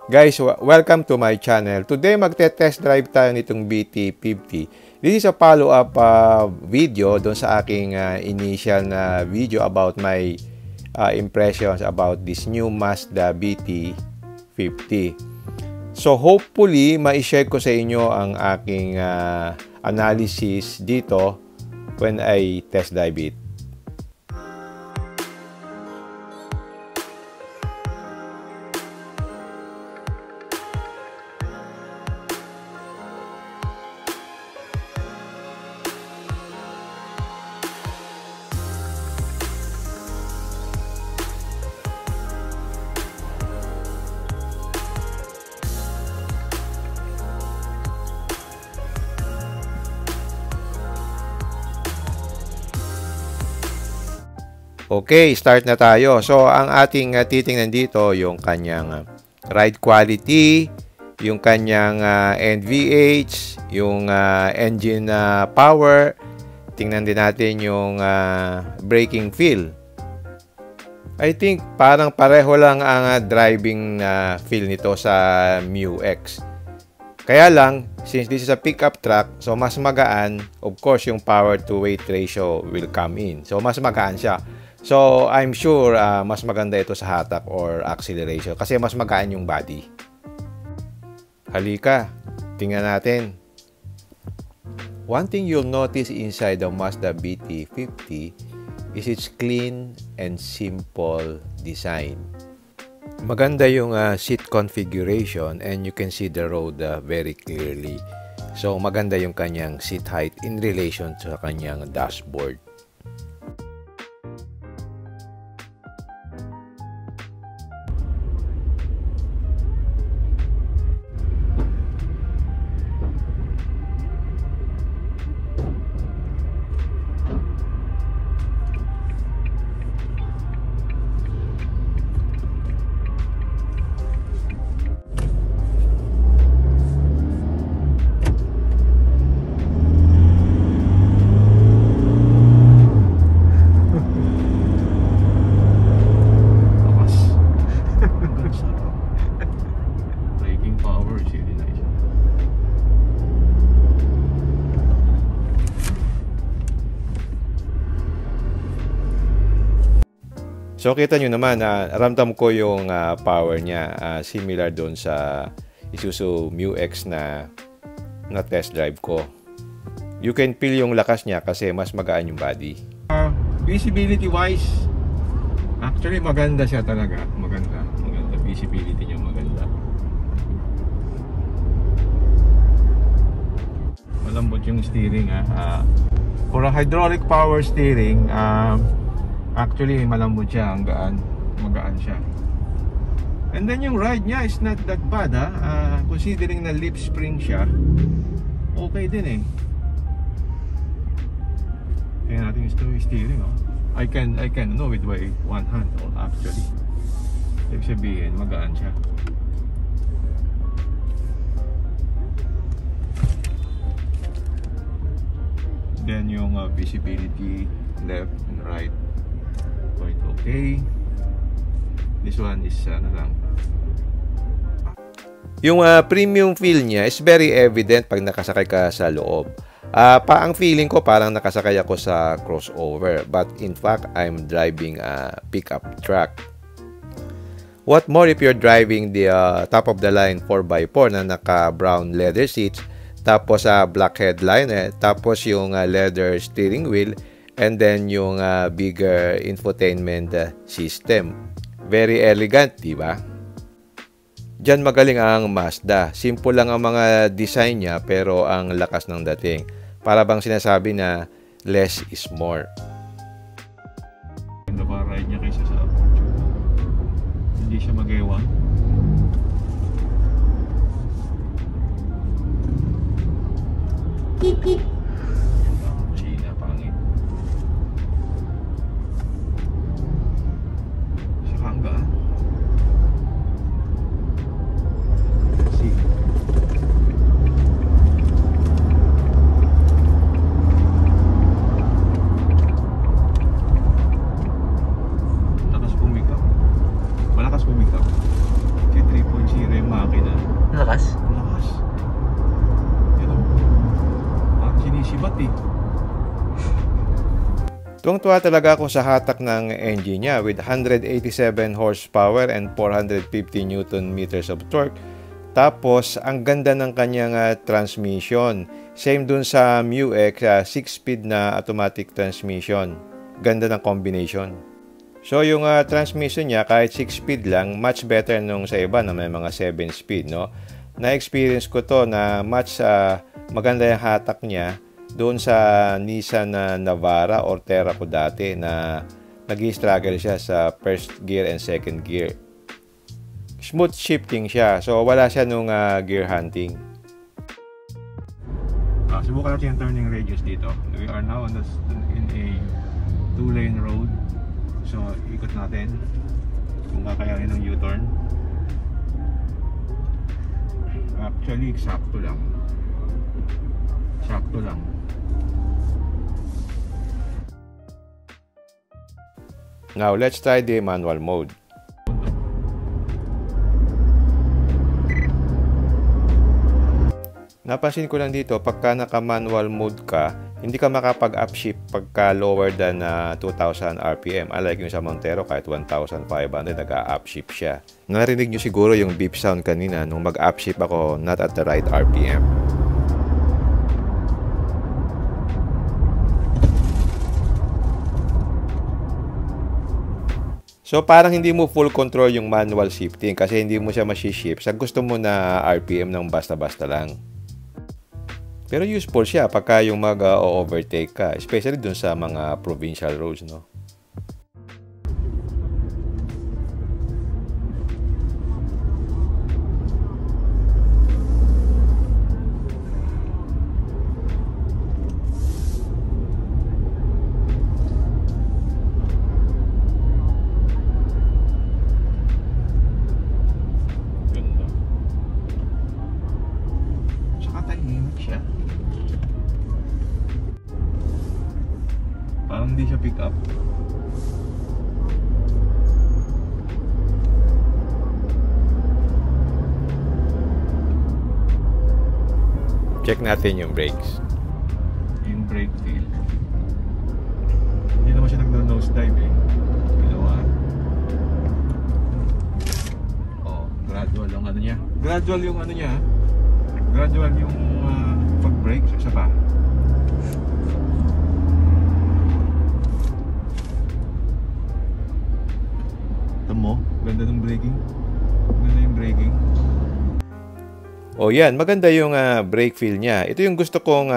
Guys, welcome to my channel. Today magte-test drive tayo nitong BT50. This is a follow-up video doon sa aking initial na video about my impressions about this new Mazda BT50. So hopefully, ma-share ko sa inyo ang aking analysis dito when I test drive it. Okay, start na tayo. So, ang ating titingnan dito, yung kanyang ride quality, yung kanyang NVH, yung engine power. Tingnan din natin yung braking feel. I think parang pareho lang ang driving feel nito sa MU-X. Kaya lang, since this is a pickup truck, so mas magaan, of course, yung power to weight ratio will come in. So, mas magaan siya. So, I'm sure mas maganda ito sa hatak or acceleration kasi mas magaan yung body. Halika, tingnan natin. One thing you'll notice inside the Mazda BT50 is its clean and simple design. Maganda yung seat configuration and you can see the road very clearly. So, maganda yung kanyang seat height in relation sa kanyang dashboard. So, kita nyo naman, ramdam ko yung power niya. Similar doon sa Isuzu MU-X na test drive ko. You can feel yung lakas niya kasi mas magaan yung body. Visibility wise, actually maganda siya talaga. Maganda. Visibility niya maganda. Malambot yung steering. For a hydraulic power steering, actually, malambot siya, magaan siya. And then yung ride niya is not that bad considering na lip spring siya, okay din eh. Kaya natin yung steering I can know with my one hand actually. Ibig sabihin, magaan siya. Then yung visibility left and right, quite okay. This one is lang. Yung premium feel niya is very evident pag nakasakay ka sa loob. Ang feeling ko parang nakasakay ako sa crossover, but in fact I'm driving a pickup truck. What more if you're driving the top of the line 4x4 na naka brown leather seats, tapos black headliner, tapos yung leather steering wheel, and then yung bigger infotainment system. Very elegant, di ba? Diyan magaling ang Mazda. Simple lang ang mga design niya pero ang lakas ng dating. Para bang sinasabi na less is more. Ganda pa ride niya kaysa sa Fortuner. Hindi siya mag-ewan. Malakas pumikap. Tuwang-tuwa talaga ako sa hatak ng engine niya with 187 horsepower and 450 Newton meters of torque. Tapos, ang ganda ng kanyang transmission. Same dun sa MUX, 6-speed na automatic transmission. Ganda ng combination. So, yung transmission niya, kahit 6-speed lang, much better nung sa iba na may mga 7-speed, no? Na-experience ko to na much maganda yung hatak niya doon sa Nissan Navara or Terra ko dati na nag-struggle siya sa first gear and second gear. Smooth shifting siya. So, wala siya nung gear hunting. Subukan natin yung turning radius dito. We are now in a 2-lane road. So, ikot natin kung kakayanin ng U-turn. Actually, sakto lang. Sakto lang. Now, let's try the manual mode. Napansin ko lang dito, pagka naka-manual mode ka, hindi ka makapag-upshift pagka lower than 2,000 RPM. Unlike yung sa Montero, kahit 1,500, nag-upshift siya. Narinig nyo siguro yung beep sound kanina nung mag-upshift ako not at the right RPM. So, parang hindi mo full control yung manual shifting kasi hindi mo siya ma-shift sa gusto mo na RPM ng basta-basta lang. Pero useful siya pagka yung mag-overtake ka, especially dun sa mga provincial roads, no? Parang hindi siya pick up. Check natin yung brakes. Yung brake feel. Hindi naman siya nag-nose dive eh. Ginawa. Oh, gradual yung ano niya. Gradual yung ano niya. Gradual yung pag-brake. Isa pa. Mo, ganda ng braking. Ganda yung braking. Oh, yan, maganda yung brake feel niya. Ito yung gusto kong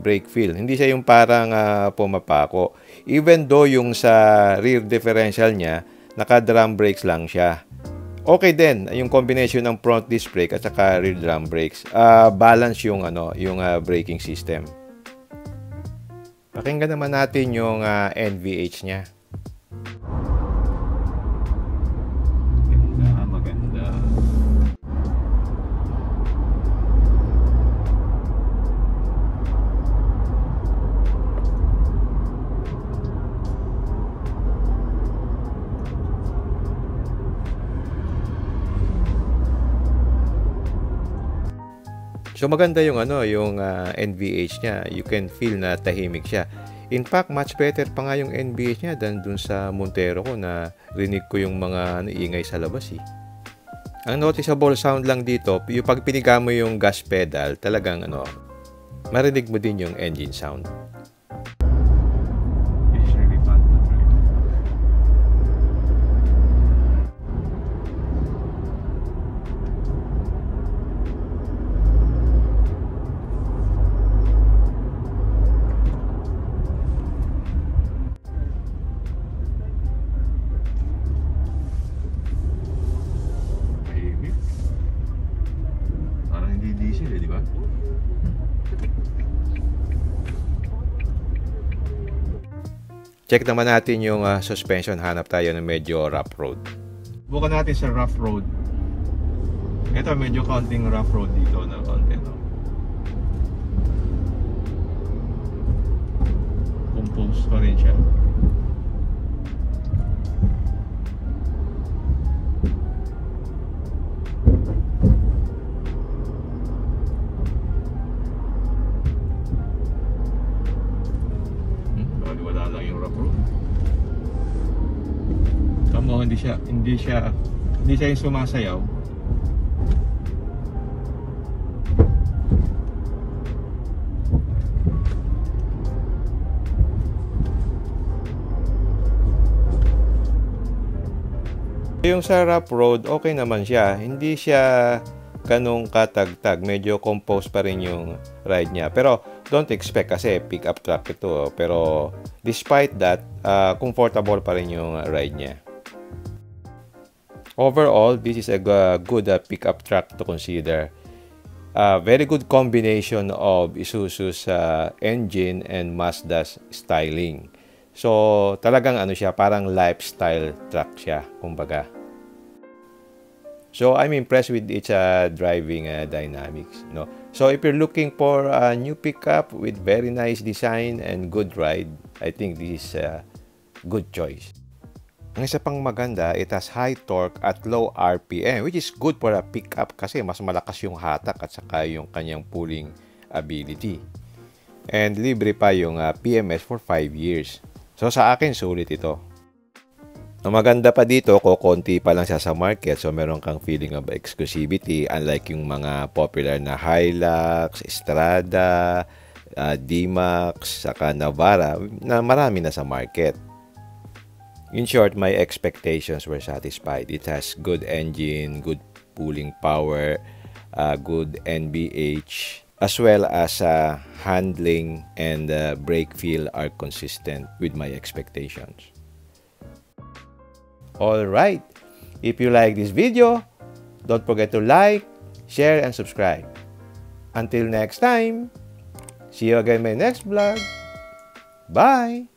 brake feel. Hindi siya yung parang pumapako. Even though yung sa rear differential niya, naka-drum brakes lang siya. Okay din yung combination ng front disc brake at saka rear drum brakes. Balance yung yung braking system. Pakinggan naman natin yung NVH niya. So maganda yung yung NVH niya. You can feel na tahimik siya. In fact, much better pa nga yung NVH niya than dun sa Montero ko na rinig ko yung mga ingay sa labas eh. Ang noticeable sound lang dito, yung pag piniga mo yung gas pedal, talagang marinig mo din yung engine sound. Check naman natin yung suspension. Hanap tayo ng medyo rough road. Bukan natin sa rough road. Ito medyo konting rough road dito na konti. Composed pa rin siya. Wala lang yung rough road. Hindi siya yung sumasayaw. Yung sa rough road, okay naman siya. Hindi siya ganong katagtag. Medyo composed pa rin yung ride niya. Pero don't expect kasi pick-up truck ito. Pero despite that, comfortable pa rin yung ride niya. Overall, this is a good pick-up truck to consider. Very good combination of Isuzu's engine and Mazda's styling. So, talagang ano siya, parang lifestyle truck siya, kumbaga. So, I'm impressed with its driving dynamics, no? So, if you're looking for a new pickup with very nice design and good ride, I think this is a good choice. Ang isa pang maganda, it has high torque at low RPM, which is good for a pickup kasi mas malakas yung hatak at saka yung kanyang pulling ability. And libre pa yung PMS for 5 years. So, sa akin, sulit ito. Ang maganda pa dito, konti pa lang siya sa market. So, meron kang feeling of exclusivity. Unlike yung mga popular na Hilux, Strada, D-Max, saka Navara, na marami na sa market. In short, my expectations were satisfied. It has good engine, good pulling power, good NVH, as well as handling and brake feel are consistent with my expectations. Alright, if you like this video, don't forget to like, share, and subscribe. Until next time, see you again in my next vlog. Bye!